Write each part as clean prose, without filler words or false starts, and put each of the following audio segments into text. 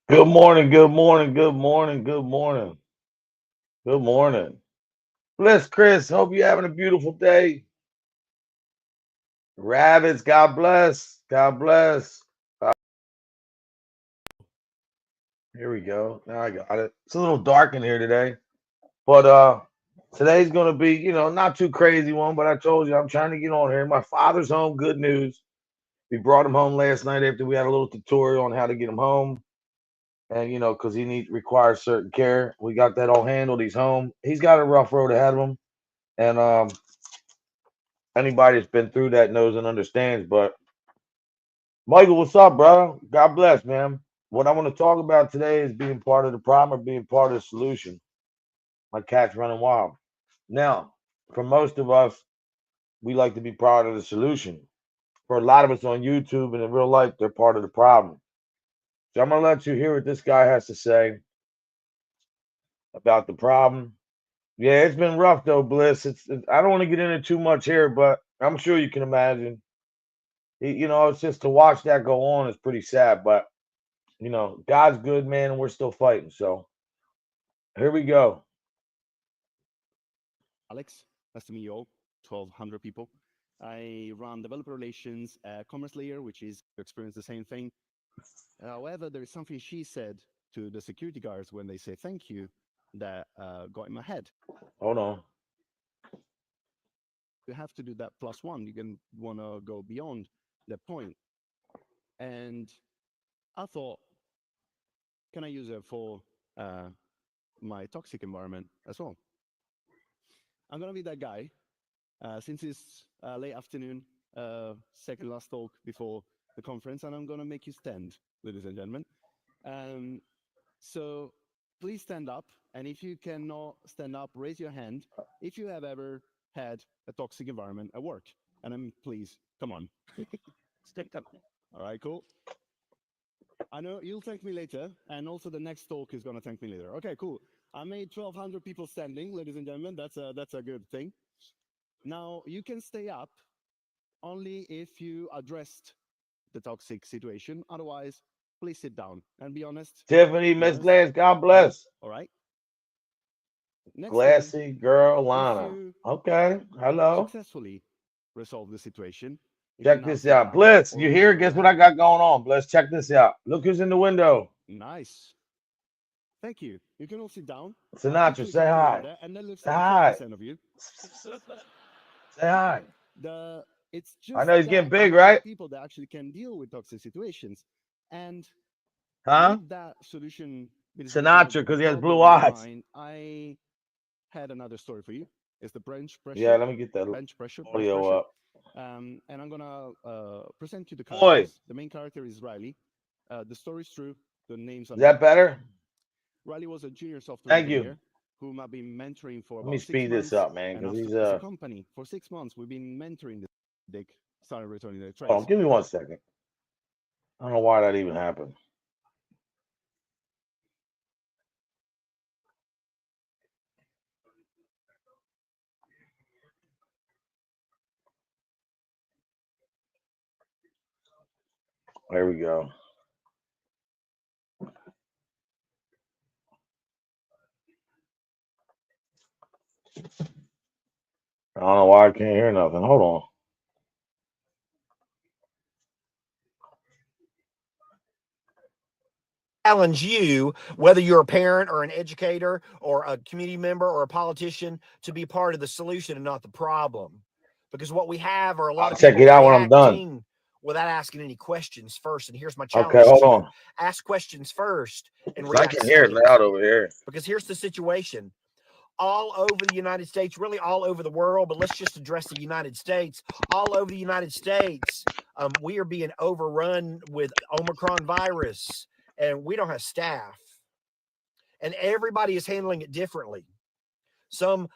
Good morning, good morning, good morning, good morning, good morning. Bless Chris. Hope you're having a beautiful day. Rabbits, God bless. God bless. Here we go. Now I got it. It's a little dark in here today. But today's gonna be, not too crazy one, but I told you I'm trying to get on here. My father's home, good news. We brought him home last night after we had a little tutorial on how to get him home. And because requires certain care. We got that all handled. He's home. He's got a rough road ahead of him. And anybody that's been through that knows and understands. But Michael, what's up, brother? God bless, man. What I want to talk about today is being part of the problem or being part of the solution. My cat's running wild. Now, for most of us, we like to be part of the solution. For a lot of us on YouTube and in real life, they're part of the problem. So I'm gonna let you hear what this guy has to say about the problem. Yeah, it's been rough though, Bliss. I don't want to get into too much here, but I'm sure you can imagine. It's just to watch that go on is pretty sad. But God's good, man, and we're still fighting. So here we go. Alex. Nice to meet you all, 1,200 people. I run developer relations at Commerce Layer, which is to experience the same thing. However, there is something she said to the security guards when they say thank you that got in my head. Hold on. You have to do that plus one. You can want to go beyond that point. And I thought, can I use it for uh, my toxic environment as well? I'm going to be that guy. Since it's late afternoon, second last talk before the conference, and I'm going to make you stand, ladies and gentlemen. Um, so please stand up. And if you cannot stand up, raise your hand if you have ever had a toxic environment at work. And then please, come on. Stick up. All right, cool. I know you'll thank me later, and also the next talk is going to thank me later. Okay, cool. I made 1,200 people standing, ladies and gentlemen. That's a good thing. Now you can stay up only if you addressed the toxic situation. Otherwise, please sit down and be honest. Tiffany, Be Miss honest. Glass, God Okay. bless. All right. Next thing, Glassy girl, if Lana. you Okay. Hello. successfully resolve the situation, if you Check now this sit out. down Bliss, or you raise here? your Guess what I hand, got going on? Bliss, check this out. Look who's in the window. nice. Thank you. You can all sit down. I'll Sinatra, quickly say come to the hi. order, and that looks Say like hi. 50% of you. Say hi. The It's I just know he's getting that big, amount right? of people that actually can deal with toxic situations, and Huh? with that solution, with the solution Sinatra, of because he has blue problem in eyes. mind, I had another story for you. It's the Yeah, let me get that bench audio pressure. up. And I'm gonna present you the Boy, characters. The main character is Riley. The story is true. The names are is not. that better? Riley was a junior software Thank you. engineer whom I've been mentoring for Let me about six speed this months. up, man, And because after, he's as a company, for 6 months, we've been mentoring this dick, started returning their hold on, trays. give me 1 second. I don't know why that even happened. There we go. I don't know why I can't hear nothing. Hold on. Challenge you, whether you're a parent or an educator or a community member or a politician, to be part of the solution and not the problem. Because what we have are a lot I'll of check people it out when I'm done. reacting without asking any questions first. And here's my Okay, challenge hold to you: on. ask questions first and 'Cause I react can hear it second. loud over here. Because here's the situation: all over the United States, really all over the world, but let's just address the United States. All over the United States, we are being overrun with Omicron virus, and we don't have staff. And everybody is handling it differently. Some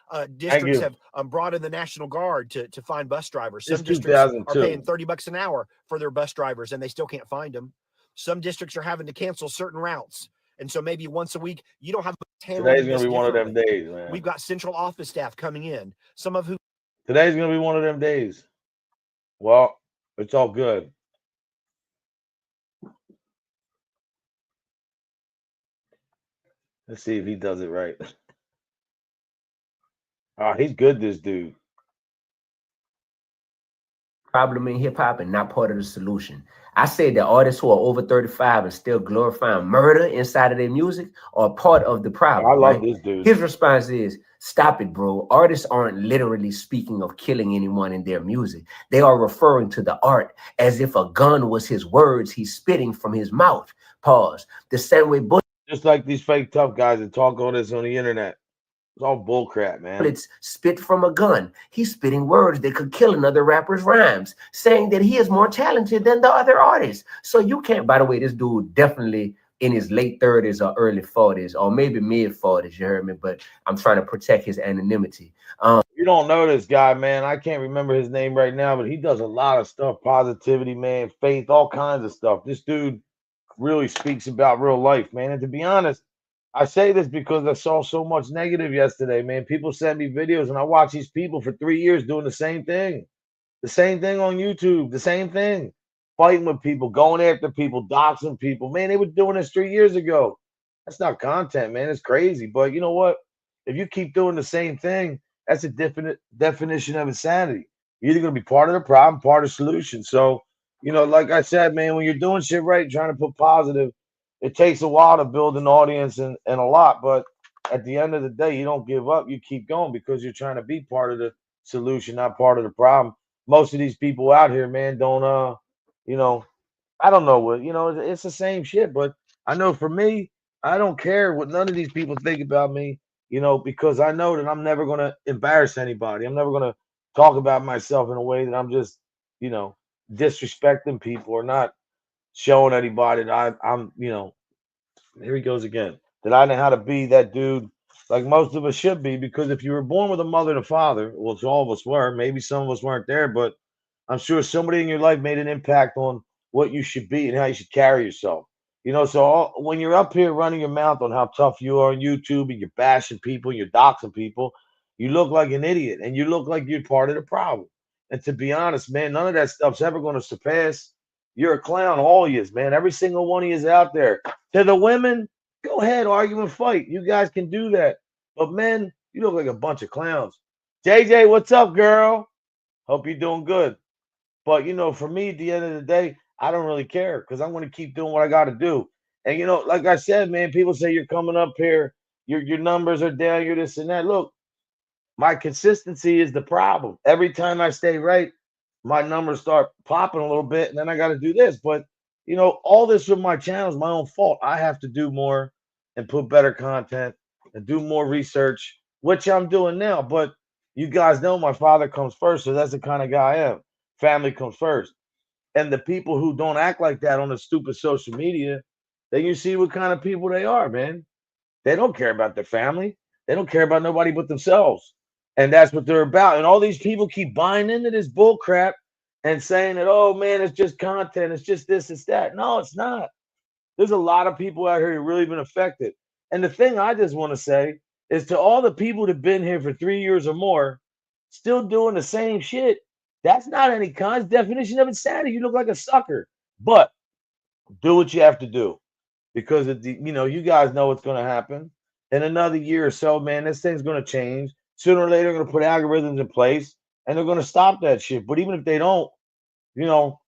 Thank districts you. have brought in the National Guard to find bus drivers. It's Some districts are 2002. paying $30 an hour for their bus drivers, and they still can't find them. Some districts are having to cancel certain routes. And so maybe once a week, you don't have Today's handling gonna this be one of them differently. days, man. We've got central office staff coming in, some of who Today's gonna be one of them days. Well, it's all good. Let's see if he does it right. Oh, he's good, this dude. Problem in hip hop and not part of the solution. I said that artists who are over 35 and still glorifying murder inside of their music are part of the I problem, love right? this dude. His response is, stop it, bro. Artists aren't literally speaking of killing anyone in their music. They are referring to the art as if a gun was his words he's spitting from his mouth. Pause. The same way Just like these fake tough guys that talk all this on the internet. It's all bullcrap, man. bullets spit from a gun. He's spitting words that could kill another rapper's rhymes, saying that he is more talented than the other artists. So you can't, by the way, this dude definitely in his late 30s or early 40s, or maybe mid 40s, you heard me, but I'm trying to protect his anonymity. You don't know this guy, man. I can't remember his name right now, but he does a lot of stuff. Positivity, man, faith, all kinds of stuff. This dude really speaks about real life, man. And to be honest, I say this because I saw so much negative yesterday, man. People send me videos, and I watch these people for 3 years doing the same thing on YouTube, the same thing, fighting with people, going after people, doxing people. Man, they were doing this 3 years ago. That's not content, man. It's crazy. But you know what? If you keep doing the same thing, that's a definite definition of insanity. You're either going to be part of the problem, part of the solution. So, like I said, man, when you're doing shit right, trying to put positive, it takes a while to build an audience and a lot. But at the end of the day, you don't give up. You keep going because you're trying to be part of the solution, not part of the problem. Most of these people out here, man, don't you know, I don't know what, it's the same shit. But I know for me, I don't care what none of these people think about me, because I know that I'm never gonna embarrass anybody. I'm never gonna talk about myself in a way that I'm just, you know, disrespecting people or not showing anybody that I'm, here he goes again. That I know how to be that dude like most of us should be, because if you were born with a mother and a father, which all of us were, maybe some of us weren't there, but I'm sure somebody in your life made an impact on what you should be and how you should carry yourself. So when you're up here running your mouth on how tough you are on YouTube and you're bashing people, you're doxing people, you look like an idiot and you look like you're part of the problem. And to be honest, man, none of that stuff's ever going to surpass. You're a clown, all of you, man. Every single one of you is out there. To the women, go ahead, argue and fight. You guys can do that. But men, you look like a bunch of clowns. JJ, what's up, girl? Hope you're doing good. But for me, at the end of the day, I don't really care because I'm going to keep doing what I got to do. And like I said, man, people say you're coming up here, your numbers are down, you're this and that. Look, my consistency is the problem. Every time I stay right, my numbers start popping a little bit, and then I got to do this. But all this with my channel is my own fault. I have to do more and put better content and do more research, which I'm doing now. But you guys know my father comes first, so that's the kind of guy I am. Family comes first. And the people who don't act like that on the stupid social media, then you see what kind of people they are, man. They don't care about their family. They don't care about nobody but themselves. And that's what they're about. And all these people keep buying into this bull crap and saying that, oh man, it's just content, it's just this, it's that. No, it's not. There's a lot of people out here who really been affected. And the thing I just want to say is to all the people that have been here for 3 years or more, still doing the same shit, that's not any kind definition of insanity. You look like a sucker. But do what you have to do because you guys know what's going to happen in another year or so, man. This thing's going to change sooner or later. They're going to put algorithms in place and they're going to stop that shit. But even if they don't, all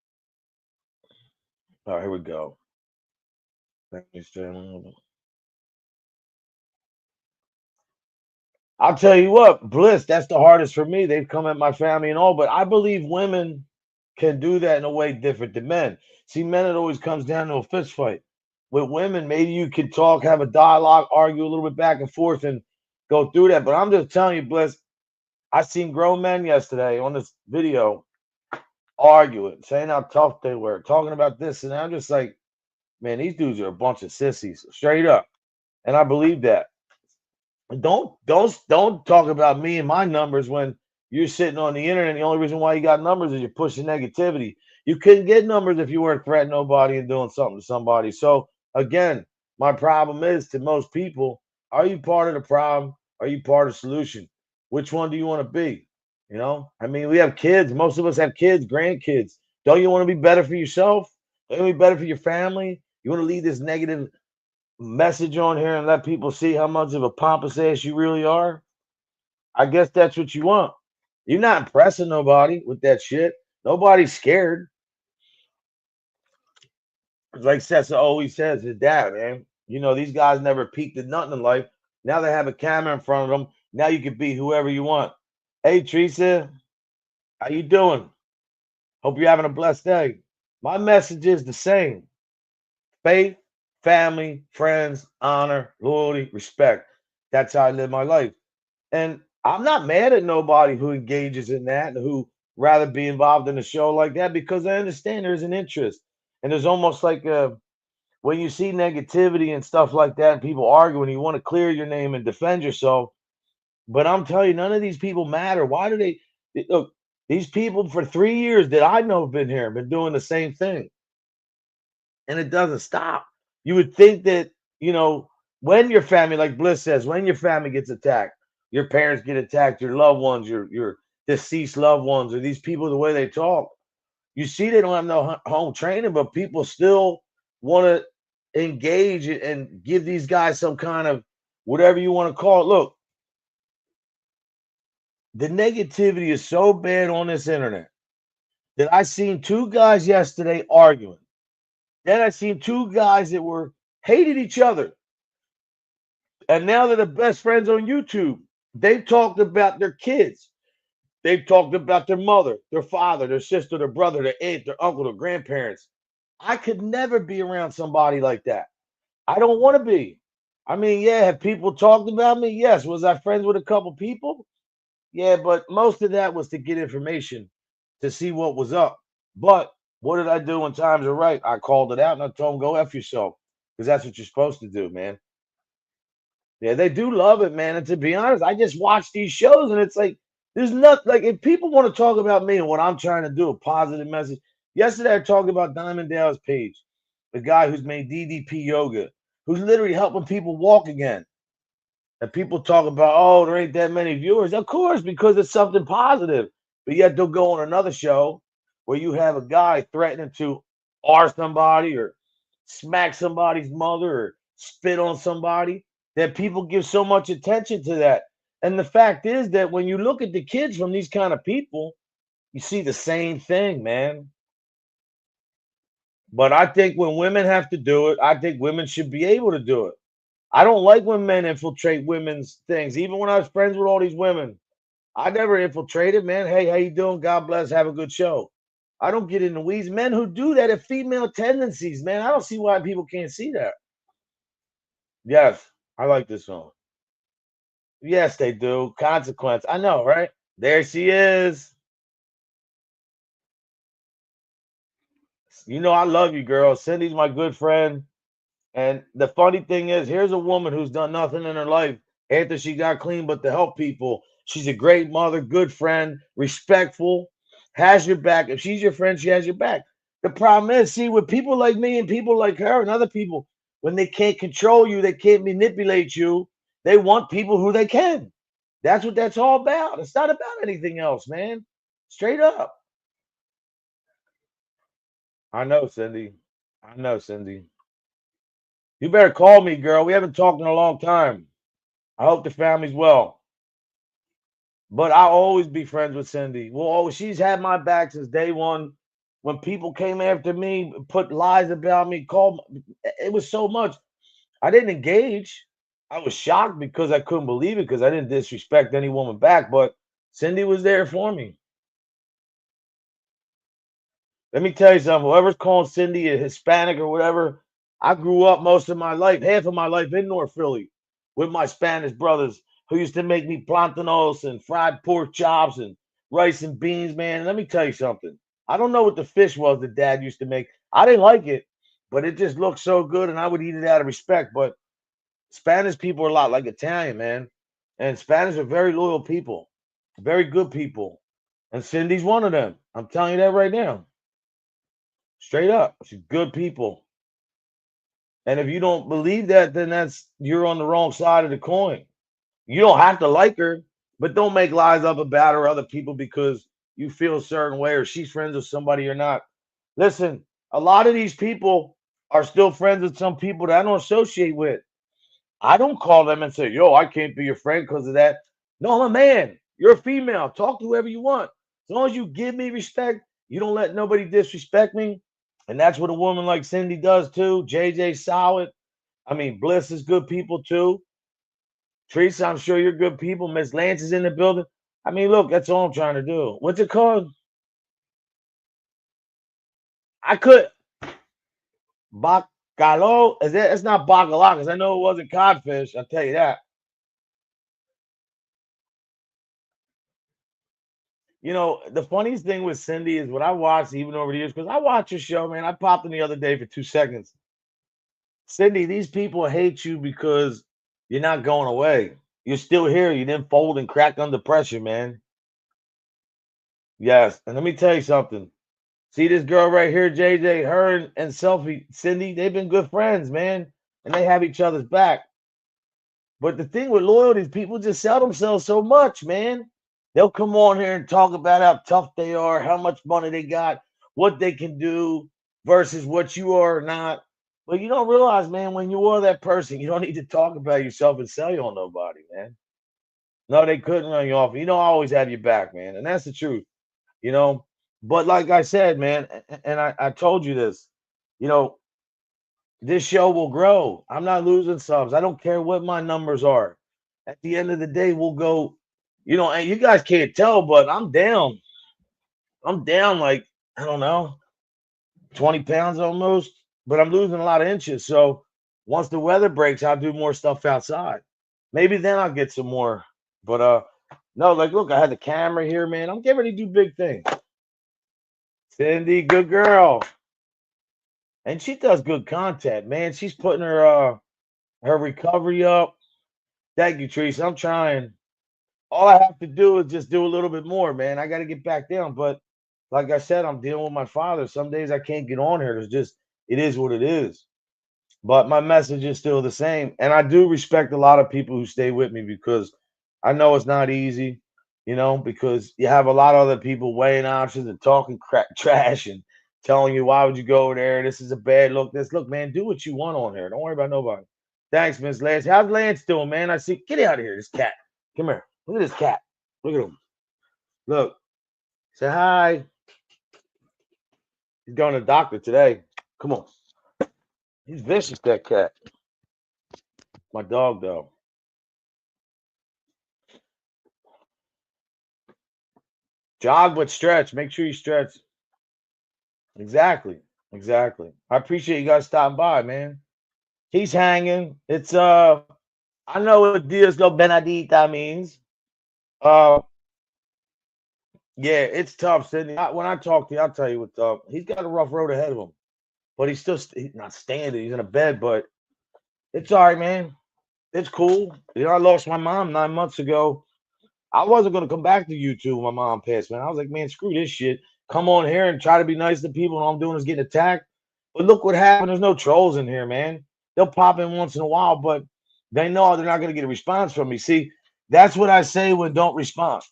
right, here we go. I'll tell you what, Bliss, that's the hardest for me. They've come at my family and all, but I believe women can do that in a way different than men. See, men, it always comes down to a fist fight. With women, maybe you could talk, have a dialogue, argue a little bit back and forth and go through that. But I'm just telling you, Bliss, I seen grown men yesterday on this video arguing, saying how tough they were, talking about this. And I'm just like, man, these dudes are a bunch of sissies, straight up. And I believe that. Don't talk about me and my numbers when you're sitting on the internet. The only reason why you got numbers is you're pushing negativity. You couldn't get numbers if you weren't threatening nobody and doing something to somebody. So again, my problem is to most people, are you part of the problem? Are you part of the solution? Which one do you want to be? I mean, we have kids. Most of us have kids, grandkids. Don't you want to be better for yourself? Don't you want to be better for your family? You want to leave this negative message on here and let people see how much of a pompous ass you really are, I guess that's what you want. You're not impressing nobody with that shit. Nobody's scared. Like Sessa always says, his dad, man. You know, these guys never peaked at nothing in life. Now they have a camera in front of them. Now you can be whoever you want. Hey, Teresa, how you doing? Hope you're having a blessed day. My message is the same. Faith, family, friends, honor, loyalty, respect. That's how I live my life. And I'm not mad at nobody who engages in that and who rather be involved in a show like that because I understand there's an interest. And there's almost like when you see negativity and stuff like that and people arguing, you want to clear your name and defend yourself. But I'm telling you, none of these people matter. Why do look? These people for 3 years that I know have been here, been doing the same thing, and it doesn't stop. You would think that, you know, when your family, like Bliss says, when your family gets attacked, your parents get attacked, your loved ones, your deceased loved ones, or these people, the way they talk, you see they don't have no home training, but people still want to engage and give these guys some kind of whatever you want to call it. Look, the negativity is so bad on this internet that I seen two guys yesterday arguing. Then I seen two guys that were hated each other. And now they're the best friends on YouTube. They've talked about their kids. They've talked about their mother, their father, their sister, their brother, their aunt, their uncle, their grandparents. I could never be around somebody like that. I don't want to be. I mean, yeah, have people talked about me? Yes. Was I friends with a couple people? Yeah, but most of that was to get information, to see what was up. But what did I do when times are right? I called it out and I told them, go F yourself. Because that's what you're supposed to do, man. Yeah, they do love it, man. And to be honest, I just watch these shows and it's like, there's nothing like if people want to talk about me and what I'm trying to do, a positive message. Yesterday, I talked about Diamond Dallas Page, the guy who's made DDP yoga, who's literally helping people walk again. And people talk about, oh, there ain't that many viewers. Of course, because it's something positive. But yet they'll go on another show where you have a guy threatening to R somebody or smack somebody's mother or spit on somebody that people give so much attention to that. And the fact is that when you look at the kids from these kind of people, you see the same thing, man. But I think when women have to do it, I think women should be able to do it. I don't like when men infiltrate women's things. Even when I was friends with all these women, I never infiltrated, man. Hey, how you doing? God bless. Have a good show. I don't get in the weeds. Men who do that have female tendencies, man. I don't see why people can't see that. Yes, I like this song. Yes, they do. Consequence. I know, right? There she is. You know I love you, girl. Cindy's my good friend. And the funny thing is, here's a woman who's done nothing in her life after she got clean but to help people. She's a great mother, good friend, respectful, has your back. If she's your friend, she has your back. The problem is, see, with people like me and people like her and other people, when they can't control you, they can't manipulate you, they want people who they can. That's what that's all about. It's not about anything else, man. Straight up. I know, Cindy. I know, Cindy. You better call me, girl. We haven't talked in a long time. I hope the family's well. But I'll always be friends with Cindy. Well, she's had my back since day one. When people came after me, put lies about me, called, it was so much. I didn't engage. I was shocked because I couldn't believe it because I didn't disrespect any woman back. But Cindy was there for me. Let me tell you something. Whoever's calling Cindy a Hispanic or whatever, I grew up most of my life, half of my life in North Philly with my Spanish brothers who used to make me plantanos and fried pork chops and rice and beans, man. Let me tell you something. I don't know what the fish was that dad used to make. I didn't like it, but it just looked so good and I would eat it out of respect. But Spanish people are a lot like Italian, man. And Spanish are very loyal people, very good people. And Cindy's one of them. I'm telling you that right now. Straight up. She's good people. And if you don't believe that, then you're on the wrong side of the coin. You don't have to like her, but don't make lies up about her or other people because you feel a certain way or she's friends with somebody or not. Listen, a lot of these people are still friends with some people that I don't associate with. I don't call them and say, yo, I can't be your friend because of that. No, I'm a man. You're a female. Talk to whoever you want. As long as you give me respect, you don't let nobody disrespect me. And that's what a woman like Cindy does too. JJ solid. I mean, Bliss is good people too. Teresa, I'm sure you're good people. Miss Lance is in the building. I mean, look, that's all I'm trying to do. What's it called? I could bacalo. Is that? It's not bacala because I know it wasn't codfish. I'll tell you that. You know, the funniest thing with Cindy is what I watched even over the years, because I watch your show, man. I popped in the other day for 2 seconds. Cindy, these people hate you because you're not going away. You're still here. You didn't fold and crack under pressure, man. Yes. And let me tell you something. See this girl right here, JJ, her and Selfie, Cindy, they've been good friends, man. And they have each other's back. But the thing with loyalty is people just sell themselves so much, man. They'll come on here and talk about how tough they are, how much money they got, what they can do versus what you are or not. But you don't realize, man, when you are that person, you don't need to talk about yourself and sell you on nobody, man. No, they couldn't run you off. You know, I always have your back, man. And that's the truth, you know. But like I said, man, and I told you this, you know, this show will grow. I'm not losing subs. I don't care what my numbers are. At the end of the day, we'll go, you know, and you guys can't tell, but I'm down. I'm down like, I don't know, 20 pounds almost, but I'm losing a lot of inches. So once the weather breaks, I'll do more stuff outside. Maybe then I'll get some more. But no, like look, I had the camera here, man. I'm getting ready to do big things. Cindy, good girl. And she does good content, man. She's putting her recovery up. Thank you, Teresa. I'm trying. All I have to do is just do a little bit more, man. I got to get back down. But like I said, I'm dealing with my father. Some days I can't get on here. It's just, it is what it is. But my message is still the same. And I do respect a lot of people who stay with me because I know it's not easy, you know, because you have a lot of other people weighing options and talking trash and telling you, why would you go over there? This is a bad look. Look, man, do what you want on here. Don't worry about nobody. Thanks, Miss Lance. How's Lance doing, man? I see. Get out of here, this cat. Come here. Look at this cat. Look at him. Look. Say hi. He's going to the doctor today. Come on. He's vicious, that cat. My dog, though. Jog but stretch. Make sure you stretch. Exactly. Exactly. I appreciate you guys stopping by, man. He's hanging. It's I know what Dios go Benedita means. Uh yeah, it's tough, Sydney. When I talk to you, I'll tell you what's up. He's got a rough road ahead of him. But he's still he's not standing. He's in a bed, but it's all right, man. It's cool. You know, I lost my mom 9 months ago. I wasn't gonna come back to YouTube when my mom passed, man. I was like, man, screw this shit. Come on here and try to be nice to people, and all I'm doing is getting attacked. But look what happened. There's no trolls in here, man. They'll pop in once in a while, but they know they're not gonna get a response from me. See, that's what I say when don't respond.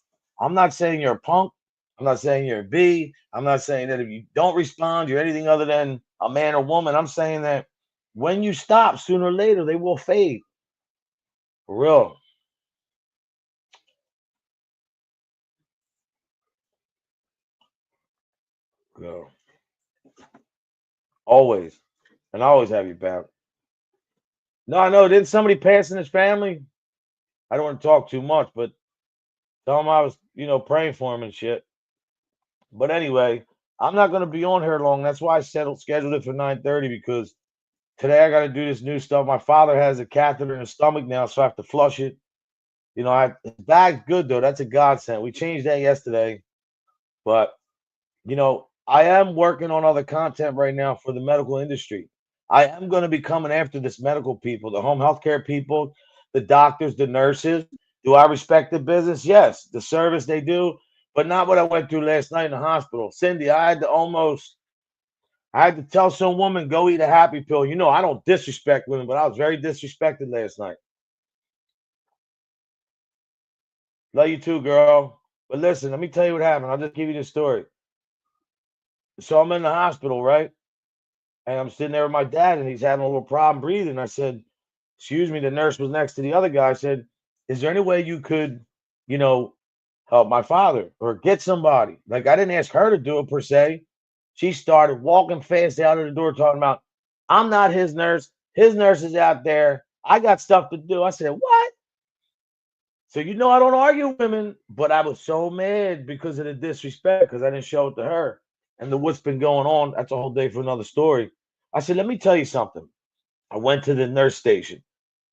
I'm not saying you're a punk. I'm not saying you're a B. I'm not saying that if you don't respond, you're anything other than a man or woman. I'm saying that when you stop, sooner or later, they will fade. For real. Go. Always. And I always have your back. No, I know. Didn't somebody pass in his family? I don't want to talk too much, but tell him I was, you know, praying for him and shit. But anyway, I'm not going to be on here long. That's why I scheduled it for 9:30 because today I got to do this new stuff. My father has a catheter in his stomach now, so I have to flush it. You know, his bag's good though. That's a godsend. We changed that yesterday, but you know, I am working on other content right now for the medical industry. I am going to be coming after this medical people, the home healthcare people, the doctors, the nurses. Do I respect the business? Yes, the service they do, but not what I went through last night in the hospital. Cindy, I had to tell some woman, go eat a happy pill. You know, I don't disrespect women, but I was very disrespected last night. Love you too, girl. But listen, let me tell you what happened. I'll just give you this story. So I'm in the hospital, right? And I'm sitting there with my dad, and he's having a little problem breathing. I said, "Excuse me." The nurse was next to the other guy. I said, "Is there any way you could, you know, help my father or get somebody?" Like, I didn't ask her to do it per se. She started walking fast out of the door, talking about, "I'm not his nurse. His nurse is out there. I got stuff to do." I said, "What?" So I don't argue with women, but I was so mad because of the disrespect because I didn't show it to her. And what's been going on, that's a whole day for another story. I said, "Let me tell you something." I went to the nurse station.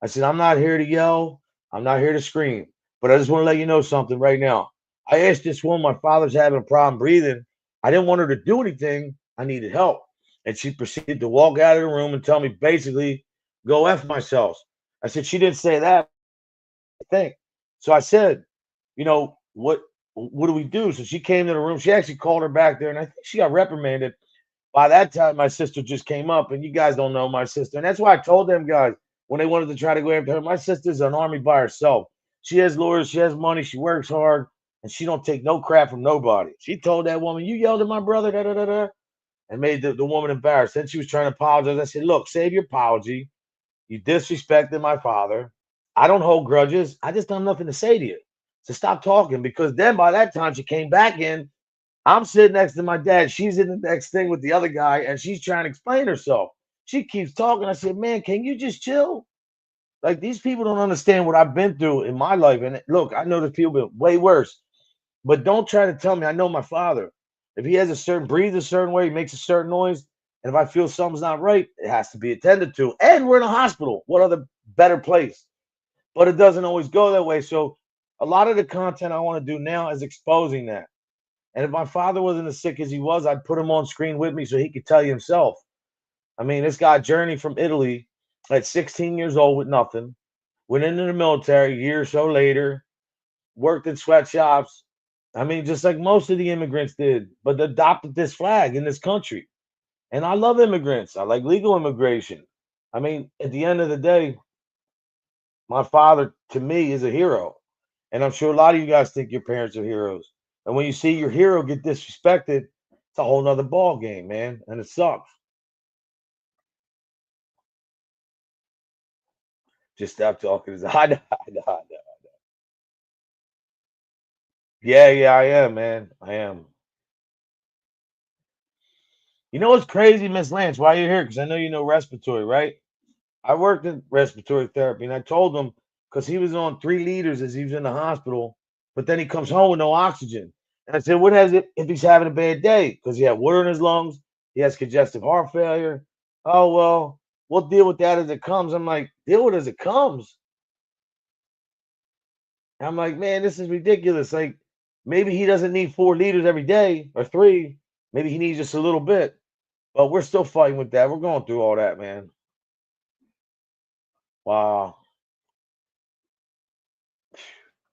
I said, "I'm not here to yell. I'm not here to scream, but I just want to let you know something right now." I asked this woman, my father's having a problem breathing. I didn't want her to do anything. I needed help. And she proceeded to walk out of the room and tell me basically, "Go F myself." I said, "She didn't say that, I think." So I said, what do we do? So she came to the room. She actually called her back there, and I think she got reprimanded. By that time, my sister just came up, and you guys don't know my sister. And that's why I told them guys when they wanted to try to go after her, my sister's an army by herself. She has lawyers, she has money, she works hard, and she don't take no crap from nobody. She told that woman, "You yelled at my brother, da da da da," and made the woman embarrassed. Then she was trying to apologize. I said, "Look, save your apology. You disrespected my father. I don't hold grudges. I just don't have nothing to say to you. So stop talking." Because then by that time she came back in. I'm sitting next to my dad. She's in the next thing with the other guy, and she's trying to explain herself. She keeps talking. I said, "Man, can you just chill?" Like, these people don't understand what I've been through in my life. And look, I know there's people been way worse, but don't try to tell me. I know my father. If he has breathes a certain way, he makes a certain noise, and if I feel something's not right, it has to be attended to. And we're in a hospital. What other better place? But it doesn't always go that way. So a lot of the content I want to do now is exposing that. And if my father wasn't as sick as he was, I'd put him on screen with me so he could tell you himself. I mean, this guy journeyed from Italy at 16 years old with nothing, went into the military a year or so later, worked in sweatshops. I mean, just like most of the immigrants did, but adopted this flag in this country. And I love immigrants. I like legal immigration. I mean, at the end of the day, my father to me is a hero. And I'm sure a lot of you guys think your parents are heroes. And when you see your hero get disrespected, it's a whole nother ball game, man. And it sucks. Just stop talking. I know, I know, I know. Yeah, yeah, I am, man. I am. You know what's crazy, Miss Lance? Why you here? Because I know you know respiratory, right? I worked in respiratory therapy, and I told him because he was on 3 liters as he was in the hospital, but then he comes home with no oxygen. And I said, "What has it if he's having a bad day?" Because he had water in his lungs, he has congestive heart failure. "Oh well, we'll deal with that as it comes." I'm like, "Deal with it as it comes." I'm like, "Man, this is ridiculous." Like, maybe he doesn't need 4 liters every day or three. Maybe he needs just a little bit. But we're still fighting with that. We're going through all that, man. Wow.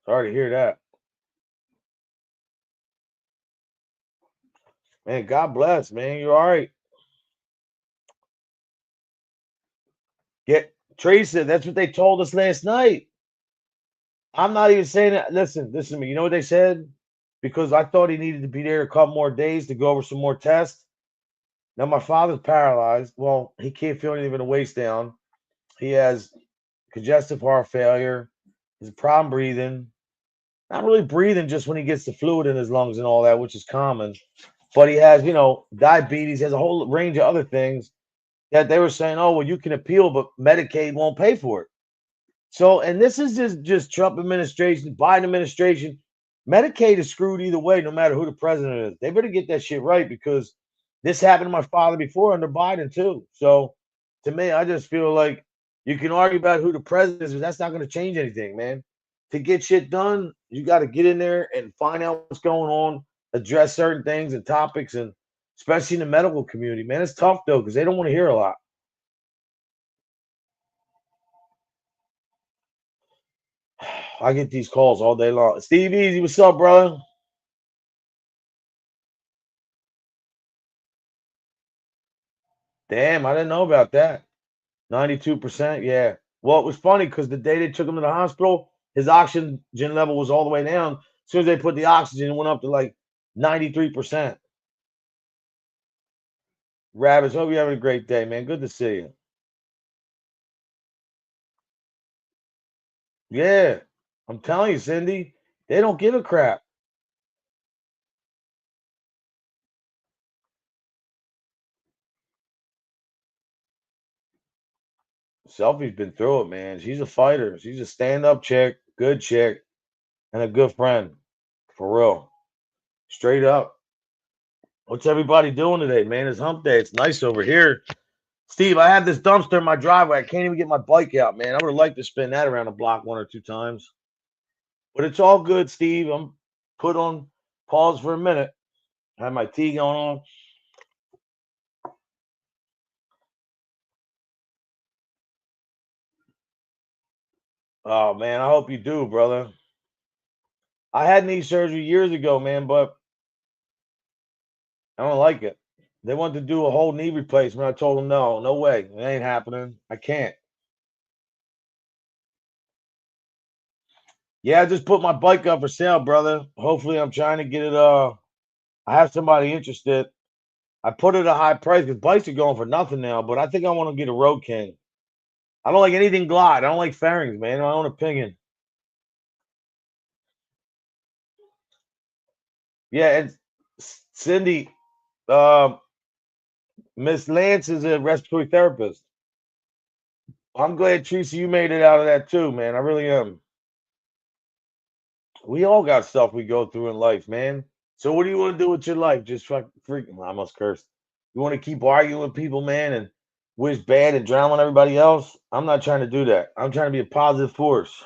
Sorry to hear that. Man, God bless, man. You're all right. Get Teresa, that's what they told us last night. I'm not even saying that. Listen to me. You know what they said? Because I thought he needed to be there a couple more days to go over some more tests. Now my father's paralyzed. Well, he can't feel anything in the waist down. He has congestive heart failure. He's a problem breathing. Not really breathing just when he gets the fluid in his lungs and all that, which is common. But he has, diabetes, he has a whole range of other things that they were saying, "Oh, well, you can appeal, but Medicaid won't pay for it." So, and this is just Trump administration, Biden administration. Medicaid is screwed either way, no matter who the president is. They better get that shit right because this happened to my father before under Biden too. So, to me, I just feel like you can argue about who the president is, but that's not going to change anything, man. To get shit done, you got to get in there and find out what's going on, address certain things and topics, and especially in the medical community, man. It's tough though because they don't want to hear a lot. I get these calls all day long. Steve Easy, what's up, brother? Damn, I didn't know about that. 92%. Yeah. Well, it was funny because the day they took him to the hospital, his oxygen level was all the way down. As soon as they put the oxygen, it went up to like 93%. Rabbits, hope you're having a great day, man. Good to see you. Yeah, I'm telling you, Cindy, they don't give a crap. Selfie's been through it, man. She's a fighter. She's a stand-up chick, good chick, and a good friend. For real. Straight up. What's everybody doing today, man? It's hump day. It's nice over here. Steve, I have this dumpster in my driveway. I can't even get my bike out, man. I would have liked to spin that around the block 1 or 2 times. But it's all good, Steve. I'm put on pause for a minute. I have my tea going on. Oh, man, I hope you do, brother. I had knee surgery years ago, man, but I don't like it. They wanted to do a whole knee replacement. I told them no, no way. It ain't happening. I can't. Yeah, I just put my bike up for sale, brother. Hopefully I'm trying to get it I have somebody interested. I put it at a high price because bikes are going for nothing now, but I think I want to get a Road King. I don't like anything glide. I don't like fairings, man. I own a opinion. Yeah, and Cindy, Miss Lance is a respiratory therapist. I'm glad, Teresa, you made it out of that too, man. I really am. We all got stuff we go through in life, man. So what do you want to do with your life? Just freaking, I almost cursed. You want to keep arguing with people, man, and wish bad and drown on everybody else? I'm not trying to do that. I'm trying to be a positive force.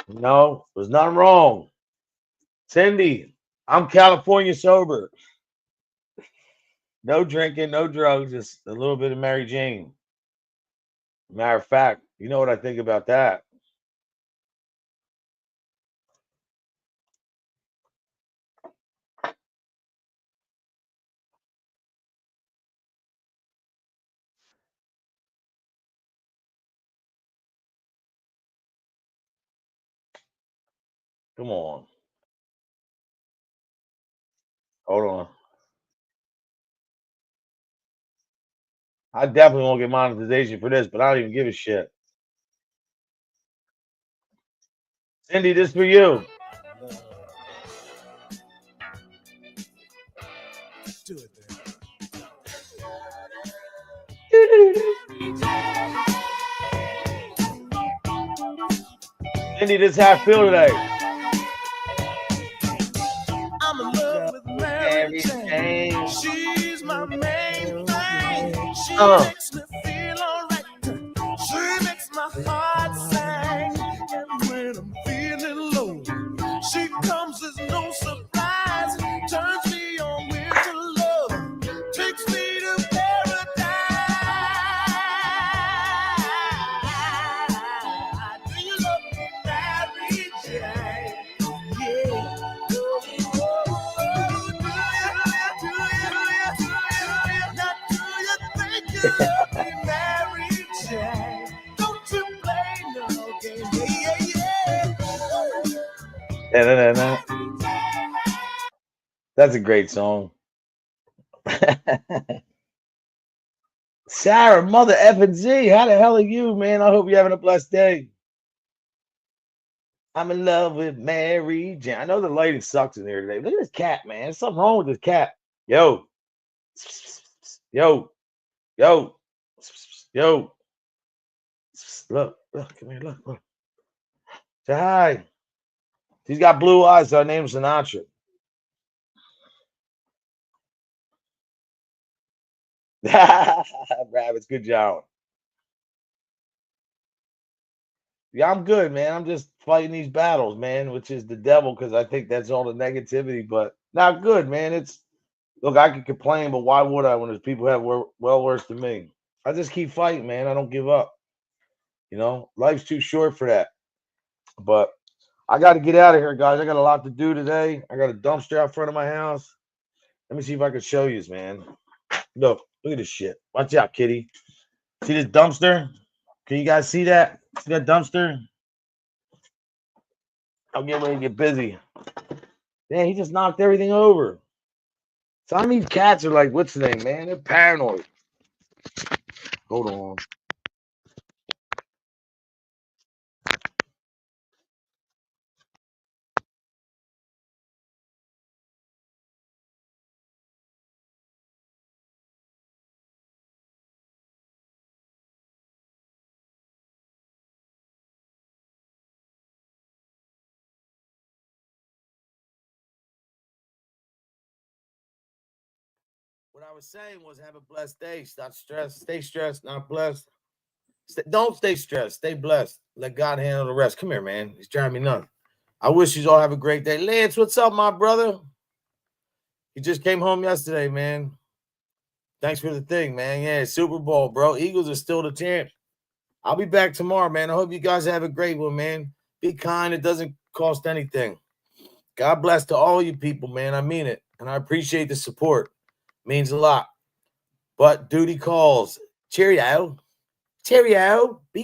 No, there's nothing wrong. Cindy, I'm California sober. No drinking, no drugs, just a little bit of Mary Jane. Matter of fact, you know what I think about that? Come on. Hold on. I definitely won't get monetization for this, but I don't even give a shit. Cindy, this for you. Do it then. Cindy, this is how I feel today. I'm in love with Mary Jane. She's my main thing. She makes me feel alright. She makes my heart sing. And when I'm feeling low, she comes as no surprise. Turns me on with her love. Takes me to paradise. Do you love me, Mary Jane? Yeah. That's a great song. Sarah, mother F and Z, how the hell are you, man? I hope you're having a blessed day. I'm in love with Mary Jane. I know the lighting sucks in here today. Look at this cat, man. There's something wrong with this cat. Yo. Yo. Yo. Yo. Look, come here, look. Say hi. She's got blue eyes, so her name's Sinatra. Rabbits, good job. Yeah, I'm good, man. I'm just fighting these battles, man, which is the devil because I think that's all the negativity, but not good, man. It's look, I could complain, but why would I when there's people who have well worse than me? I just keep fighting, man. I don't give up. You know, life's too short for that. But I got to get out of here, guys. I got a lot to do today. I got a dumpster out front of my house. Let me see if I can show you, man. Look at this shit. Watch out, kitty. See this dumpster? Can you guys see that? See that dumpster? I'm getting ready to get busy. Man, he just knocked everything over. Siamese cats are like, what's the name, man? They're paranoid. Hold on. What I was saying was have a blessed day. Stop stressed. Stay stressed, not blessed. Don't stay stressed. Stay blessed. Let God handle the rest. Come here, man. He's driving me nuts. I wish you all have a great day. Lance, what's up, my brother? He just came home yesterday, man. Thanks for the thing, man. Yeah, Super Bowl, bro. Eagles are still the champs. I'll be back tomorrow, man. I hope you guys have a great one, man. Be kind. It doesn't cost anything. God bless to all you people, man. I mean it. And I appreciate the support. Means a lot. But duty calls. Cheerio. Cheerio. Be